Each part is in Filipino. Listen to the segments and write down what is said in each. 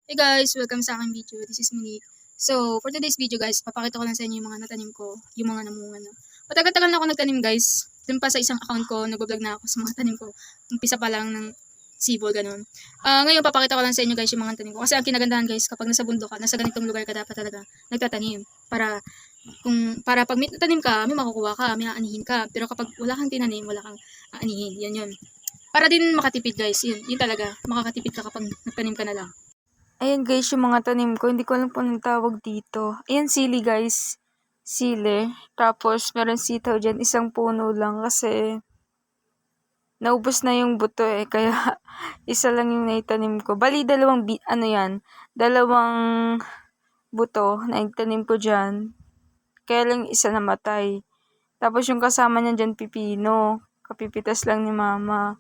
Hey guys! Welcome sa aking video. This is Monique. So, for today's video guys, papakita ko lang sa inyo yung mga natanim ko, yung mga namunga na. Matagal-tagal na ako nagtanim guys. Dun pa sa isang account ko, nag-vlog na ako sa mga tanim ko. Umpisa pa lang ng sibol, ganun. Ngayon, papakita ko lang sa inyo guys yung mga tanim ko. Kasi ang kinagandahan guys, kapag nasa bundok ka, nasa ganitong lugar ka dapat talaga nagtatanim. Para pag may tanim ka, may makukuha ka, may aanihin ka. Pero kapag wala kang tinanim, wala kang aanihin. Yan yun. Para din makatipid guys. Yun talaga. Makakatipid ka kapag nagtanim ka na lang. Ayan guys, yung mga tanim ko. Hindi ko alam po anong tawag dito. Ayan, sili guys. Sili. Tapos, meron sitaw dyan. Isang puno lang kasi naubos na yung buto eh. Kaya, isa lang yung naitanim ko. Bali, dalawang buto na itanim ko dyan. Kaya lang isa namatay. Tapos, yung kasama niya dyan, pipino. Kapipitas lang ni mama.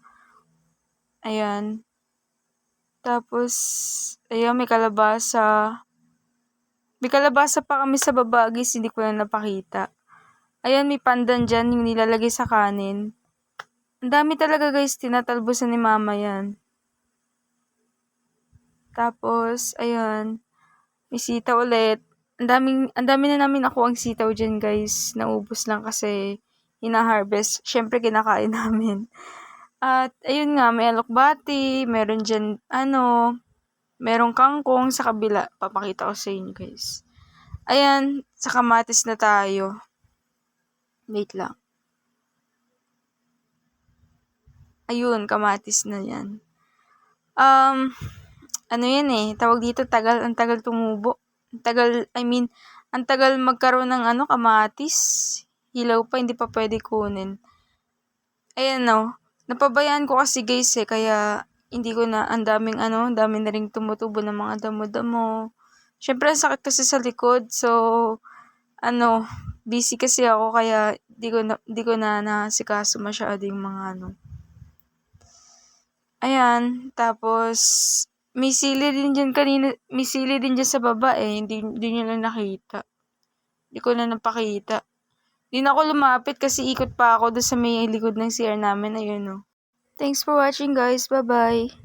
Ayan. Tapos, ayan, may kalabasa. May kalabasa pa kami sa baba, guys, hindi ko na napakita. Ayan, may pandan dyan, yung nilalagay sa kanin. Ang dami talaga, guys, tinatalbosan ni mama yan. Tapos, ayan, may sitaw ulit. Ang dami na namin nakuha ang sitaw dyan, guys. Naubos lang kasi hina-harvest. Syempre, kinakain namin. At, ayun nga, may alokbati, meron dyan, merong kangkong sa kabila. Papakita ko sa inyo, guys. Ayan, sa kamatis na tayo. Wait lang. Ayun, kamatis na yan. Ano yan eh, tawag dito, ang tagal tumubo. Ang tagal magkaroon ng kamatis. Hilaw pa, hindi pa pwede kunin. Ayan napabayaan ko kasi guys eh, kaya hindi ko na, ang dami na ring tumutubo ng mga damo-damo. Syempre, ang sakit kasi sa likod, so, busy kasi ako, kaya di ko na nasikaso masyado yung mga Ayan, tapos, may sili din dyan sa baba eh, hindi nyo lang nakita. Hindi ko na napakita. Hindi na ako lumapit kasi ikot pa ako doon sa may likod ng CR namin, ayun Thanks for watching guys, bye-bye!